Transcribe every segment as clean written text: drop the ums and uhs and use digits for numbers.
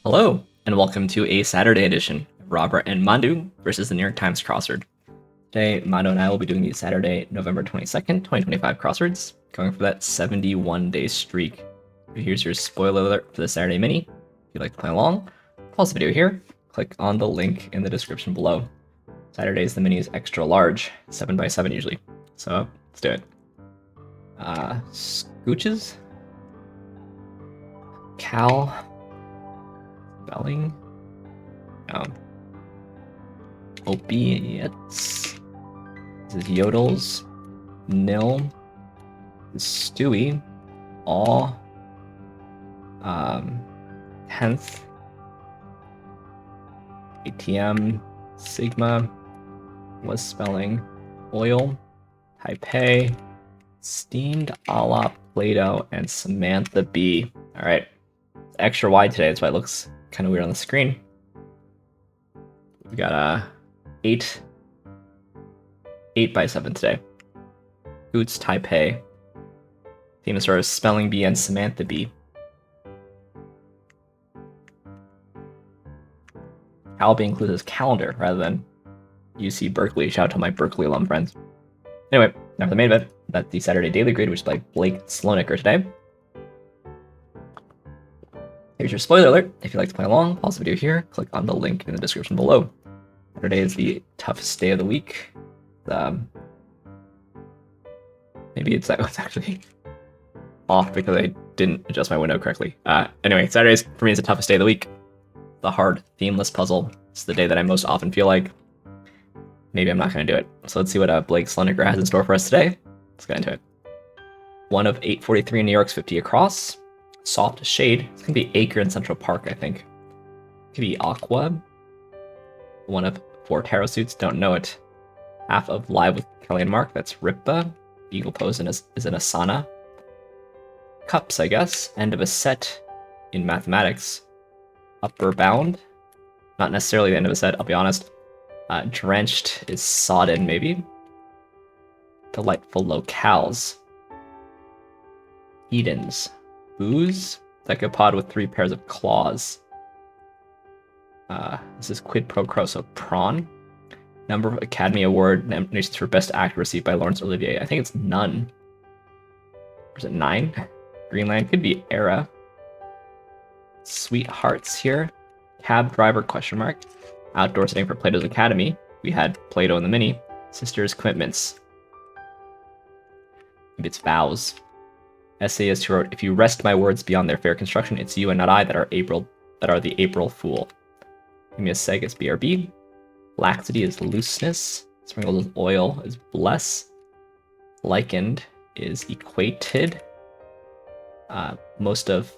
Hello, and welcome to a Saturday edition of Robert and Mandu versus the New York Times Crossword. Today, Mandu and I will be doing the Saturday, November 22nd, 2025 crosswords, going for that 71-day streak. Here's your spoiler alert for the Saturday mini. If you'd like to play along, pause the video here, click on the link in the description below. Saturdays, the mini is extra large, 7x7 usually. So, let's do it. Scooches? Cal? Spelling? Opiates. This is yodels. Nil. This is Stewie. All. 10th. ATM. Sigma. Was spelling. Oil. Taipei. Steamed a la Play-Doh. And Samantha B. Alright. It's extra wide today, that's why it looks kind of weird on the screen. We got 8x7 today. Oots, Taipei. Famous sort of spelling bee and Samantha bee. Cal being included as calendar rather than UC Berkeley. Shout out to my Berkeley alum friends. Anyway, now for the main event, that's the Saturday Daily Grid, which is by Blake Slonecker today. Here's your spoiler alert. If you'd like to play along, pause the video here, click on the link in the description below. Saturday is the toughest day of the week. Maybe it's actually off because I didn't adjust my window correctly. Anyway, Saturdays for me is the toughest day of the week. The hard, themeless puzzle. It's the day that I most often feel like maybe I'm not going to do it. So let's see what Blake Slonecker has in store for us today. Let's get into it. 1 of 843 in New York's 50 across. Soft shade. It's gonna be Acre in Central Park, I think. Could be Aqua. 1 of 4 tarot suits, don't know it. Half of Live with Kelly and Mark, that's Ripa. Eagle pose is an Asana. Cups, I guess. End of a set in mathematics. Upper bound. Not necessarily the end of a set, I'll be honest. Drenched is sodden, maybe. Delightful locales. Edens. Booze, Decapod with 3 pairs of claws. This is quid pro quo, so prawn. Number of Academy Award nominations for Best Actor received by Laurence Olivier. I think it's none. Or is it 9? Greenland could be Era. Sweethearts here. Cab driver question mark. Outdoor setting for Plato's Academy. We had Plato in the mini. Sisters commitments. Maybe it's vows. Essayist who wrote, "If you wrest my words beyond their fair construction, it's you and not I that are the April fool." Give me a seg is BRB. Laxity is looseness. Sprinkled with oil is bless. Likened is equated. Most of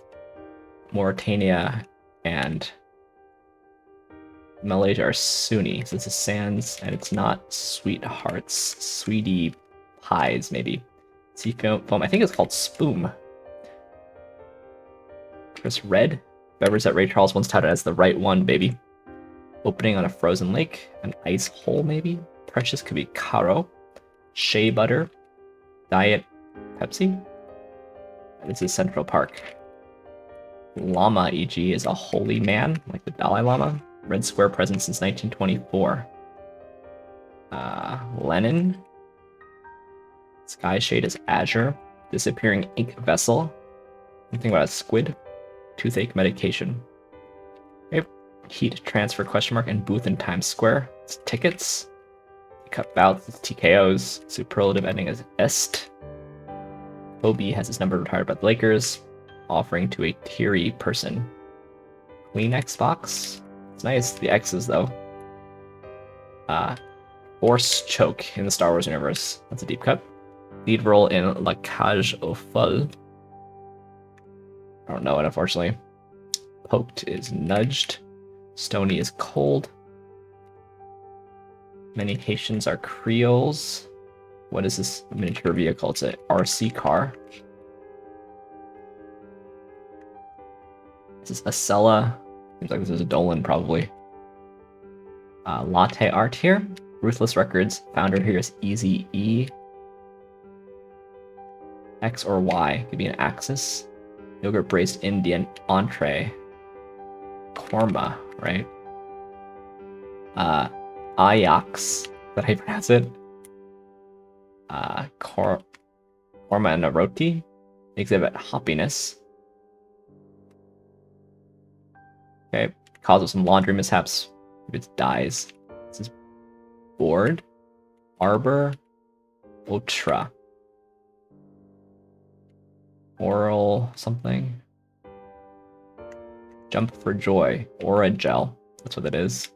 Mauritania and Malaysia are Sunni. So this is sands, and it's not sweethearts. Sweetie pies, maybe. Sea foam, I think it's called Spoom. Chris Red. Beverage that Ray Charles once touted as the right one, baby. Opening on a frozen lake. An ice hole, maybe. Precious could be Caro. Shea butter. Diet Pepsi. This is Central Park. Lama, e.g., is a holy man, like the Dalai Lama. Red Square present since 1924. Lenin. Sky shade is azure. Disappearing ink vessel. Something about a squid. Toothache medication. Okay. Heat transfer question mark and booth in Times Square. It's tickets. Cut bouts. It's TKOs. Superlative ending is est. Kobe has his number retired by the Lakers. Offering to a teary person. Kleenex box. It's nice. The X's though. Force choke in the Star Wars universe. That's a deep cut. Lead role in La Cage aux Folles. I don't know it, unfortunately. Poked is nudged. Stony is cold. Many Haitians are Creoles. What is this miniature vehicle? It's an RC car. This is Acela. Seems like this is a Dolan, probably. Latte art here. Ruthless Records. Founder here is Easy E. X or Y could be an axis. Yogurt braised Indian entree. Korma, right? Ajax, is that how you pronounce it? Korma and a roti exhibit hoppiness. Okay, causes some laundry mishaps if it dies. This is bored. Arbor. Ultra. Oral something. Jump for joy. Aura gel. That's what it is.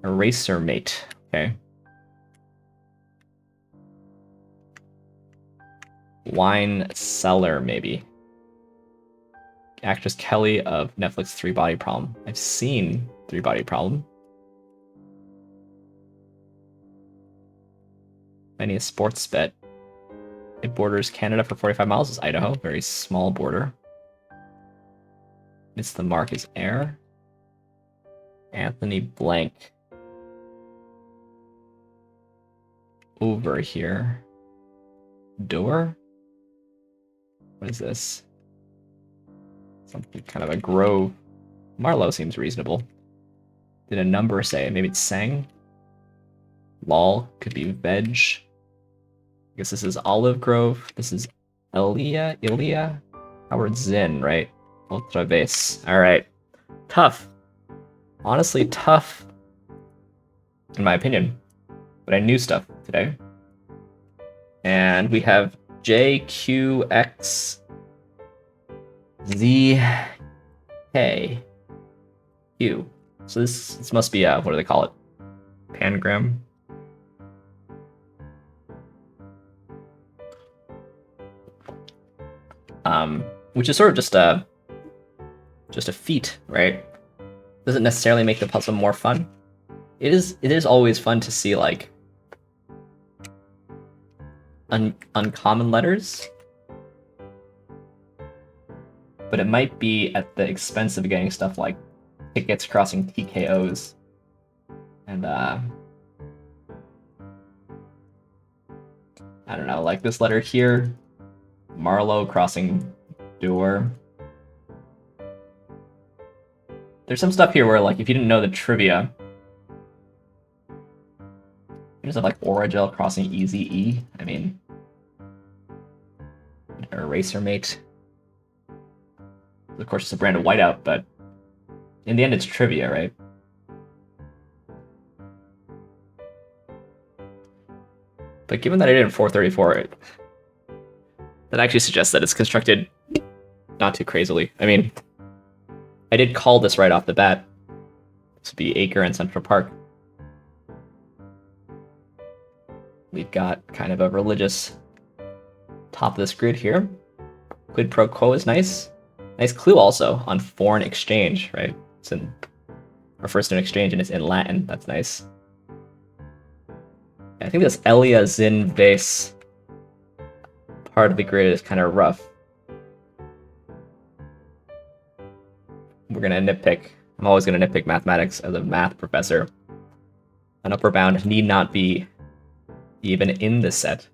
Eraser mate. Okay. Wine cellar, maybe. Actress Kelly of Netflix 3 Body Problem. I've seen 3 Body Problem. Many a sports bet. It borders Canada for 45 miles. Is Idaho. Very small border. It's the mark is air. Anthony Blank. Over here. Door? What is this? Something kind of a grove. Marlowe seems reasonable. Did a number say? Maybe it's sang? Lol could be veg. I guess this is Olive Grove. This is Ilya? Howard Zinn, right? Ultra Vase. Alright. Tough. Honestly, tough. In my opinion. But I knew stuff today. And we have JQXZK. Q. So this must be, what do they call it? Pangram? Which is sort of just a feat, right? Doesn't necessarily make the puzzle more fun. It is always fun to see like uncommon letters, but it might be at the expense of getting stuff like tickets crossing TKOs and I don't know, like this letter here, Marlowe crossing door. There's some stuff here where, like, if you didn't know the trivia, you just have, like, Oragel crossing Easy E. I mean, Eraser Mate. Of course, it's a brand of whiteout, but in the end, it's trivia, right? But given that I did in 434, that actually suggests that it's constructed not too crazily. I mean, I did call this right off the bat. This would be Acre and Central Park. We've got kind of a religious top of this grid here. Quid pro quo is nice. Nice clue also on foreign exchange, right? It's in refers to an exchange and it's in Latin. That's nice. I think this Elia Zin vase part of the grid is kind of rough. We're gonna nitpick. I'm always gonna nitpick mathematics as a math professor. An upper bound need not be even in the set.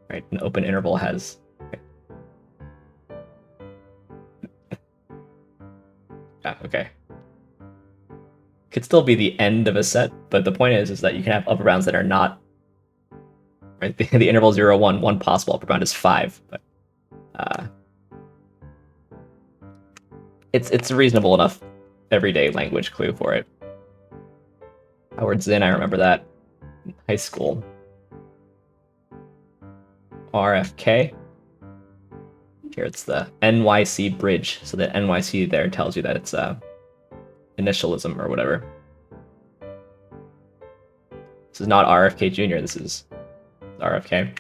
Right, an open interval has. Okay. Could still be the end of a set, but the point is that you can have upper bounds that are not. Right, the interval 0, 1, one possible upper bound is 5, but it's a reasonable enough everyday language clue for it. Howard Zinn, I remember that in high school. RFK. Here it's the NYC bridge, so the NYC there tells you that it's initialism or whatever. This is not RFK Jr., this is RFK.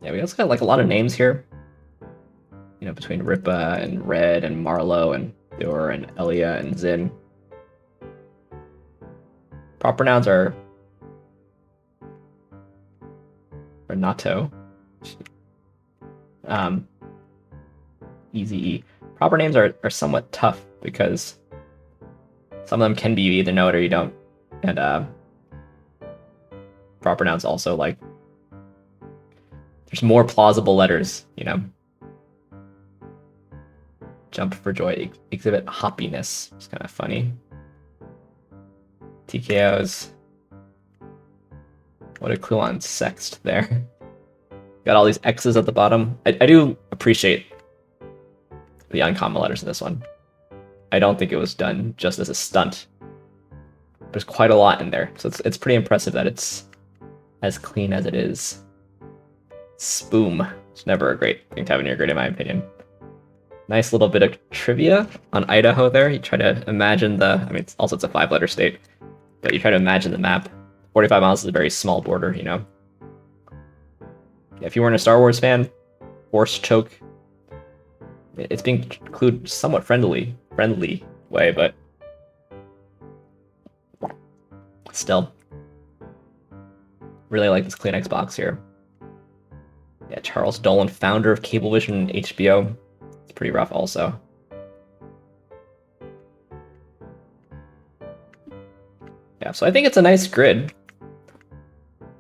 Yeah, we also got like a lot of names here. You know, between Ripa and Red and Marlowe and Dior and Elia and Zin. Proper nouns are Renato. Easy E. Proper names are somewhat tough because some of them can be you either know it or you don't. And proper nouns also, like, There's more plausible letters, you know. Jump for joy, exhibit hoppiness. It's kind of funny. TKOs. What a clue on sext there. Got all these X's at the bottom. I do appreciate the uncommon letters in this one. I don't think it was done just as a stunt. There's quite a lot in there, so it's pretty impressive that it's as clean as it is. Spoom. It's never a great thing to have in your grid, in my opinion. Nice little bit of trivia on Idaho there. You try to imagine the, I mean, it's a 5-letter state, but you try to imagine the map. 45 miles is a very small border, you know. If you weren't a Star Wars fan, Force Choke, it's being included somewhat friendly way, but still, really like this Kleenex box here. Yeah, Charles Dolan, founder of Cablevision and HBO. It's pretty rough also. Yeah, so I think it's a nice grid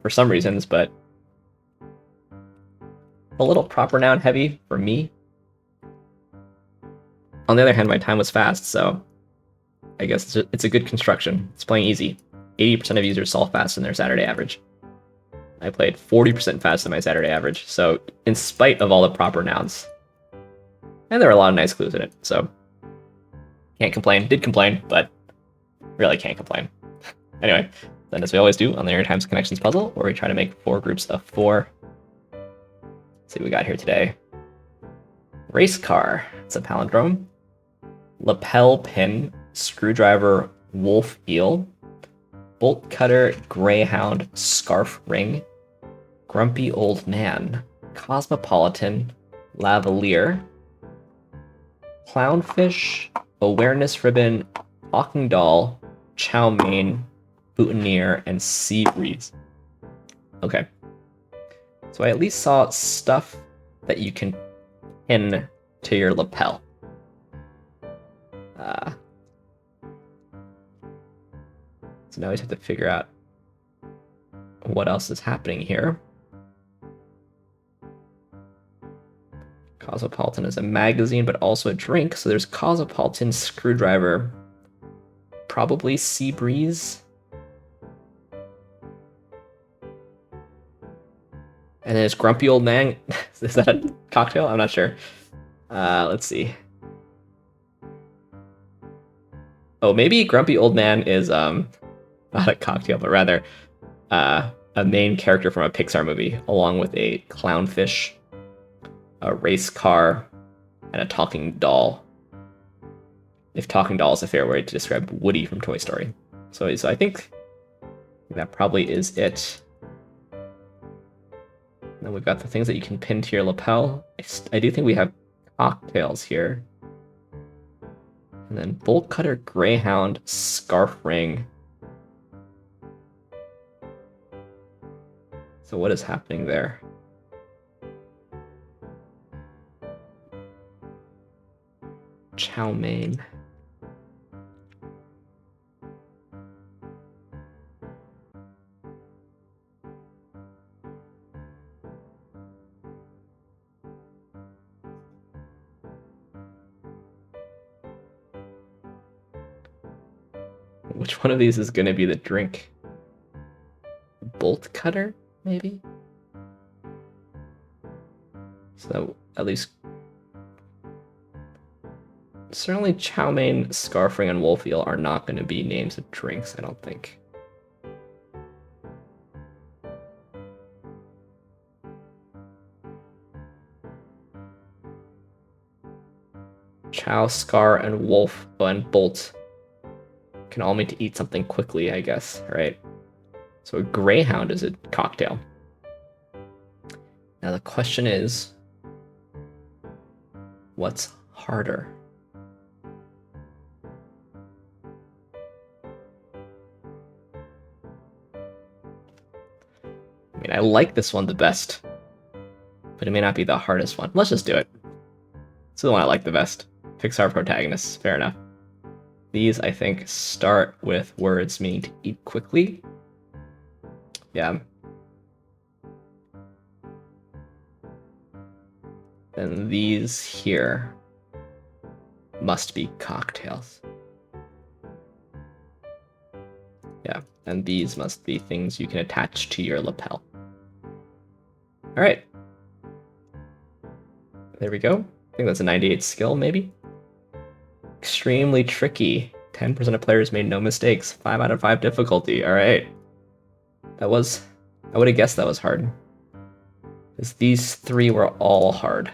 for some reasons, but a little proper noun heavy for me. On the other hand, my time was fast, so I guess it's a good construction. It's playing easy. 80% of users solve fast in their Saturday average. I played 40% faster than my Saturday average, so in spite of all the proper nouns. And there are a lot of nice clues in it, so can't complain. Did complain, but really can't complain. Anyway, then as we always do on the Linear Times Connections puzzle, where we try to make 4 groups of 4. Let's see what we got here today. Race car, it's a palindrome. Lapel pin, screwdriver, wolf eel. Bolt cutter, greyhound, scarf ring. Grumpy old man, cosmopolitan, lavalier. Clownfish, awareness ribbon, talking doll, chow mein, boutonniere, and sea breeze. Okay. So I at least saw stuff that you can pin to your lapel. So now we just have to figure out what else is happening here. Cosmopolitan is a magazine, but also a drink. So there's Cosmopolitan, screwdriver, probably sea breeze. And then there's grumpy old man. Is that a cocktail? I'm not sure. Let's see. Oh, maybe grumpy old man is not a cocktail, but rather a main character from a Pixar movie, along with a clownfish, a race car, and a talking doll. If talking doll is a fair way to describe Woody from Toy Story. So I think that probably is it. Then we've got the things that you can pin to your lapel. I do think we have cocktails here. And then bolt cutter, greyhound, scarf ring. So what is happening there? Chow mein. Which one of these is going to be the drink? Bolt cutter, maybe? So at least certainly chow mein, scarf ring, and wolf eel are not going to be names of drinks, I don't think. Chow, scar, and wolf, and bolt can all mean to eat something quickly, I guess, right? So a greyhound is a cocktail. Now the question is, what's harder? I mean, I like this one the best, but it may not be the hardest one. Let's just do it. It's the one I like the best. Pixar protagonists, fair enough. These, I think, start with words meaning to eat quickly. Yeah. then these here must be cocktails. Yeah, and these must be things you can attach to your lapel. All right. There we go. I think that's a 98 skill, maybe. Extremely tricky. 10% of players made no mistakes. 5 out of 5 difficulty. All right. I would have guessed that was hard. Because these 3 were all hard.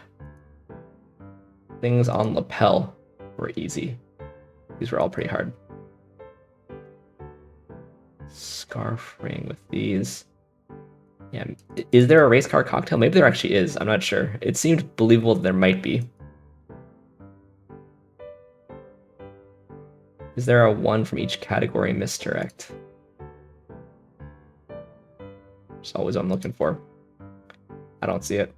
Things on lapel were easy. These were all pretty hard. Scarf ring with these. Yeah, is there a race car cocktail? Maybe there actually is. I'm not sure. It seemed believable that there might be. Is there a 1 from each category misdirect? That's always what I'm looking for. I don't see it.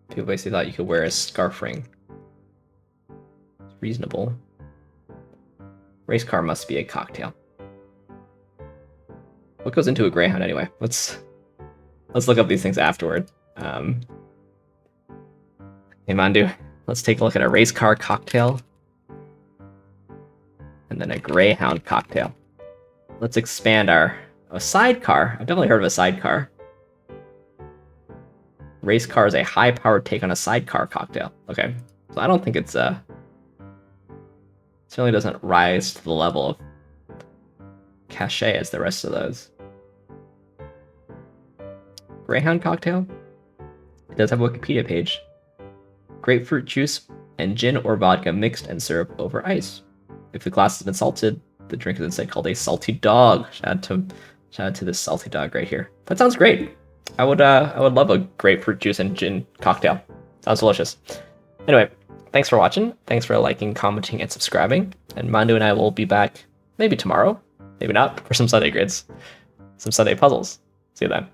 People basically thought you could wear a scarf ring. It's reasonable. Race car must be a cocktail. What goes into a Greyhound anyway? Let's look up these things afterward. Hey Mandu, let's take a look at a race car cocktail. And then a Greyhound cocktail. Let's expand a sidecar. I've definitely heard of a sidecar. Race car is a high-powered take on a sidecar cocktail. Okay, so I don't think it's certainly doesn't rise to the level of cachet as the rest of those. Greyhound cocktail? It does have a Wikipedia page. Grapefruit juice and gin or vodka mixed and served over ice. If the glass has been salted, the drink is instead called a salty dog. Shout out to this salty dog right here. That sounds great. I would love a grapefruit juice and gin cocktail. Sounds delicious. Anyway, thanks for watching. Thanks for liking, commenting, and subscribing. And Mandu and I will be back maybe tomorrow, maybe not, for some Sunday grids, some Sunday puzzles. See you then.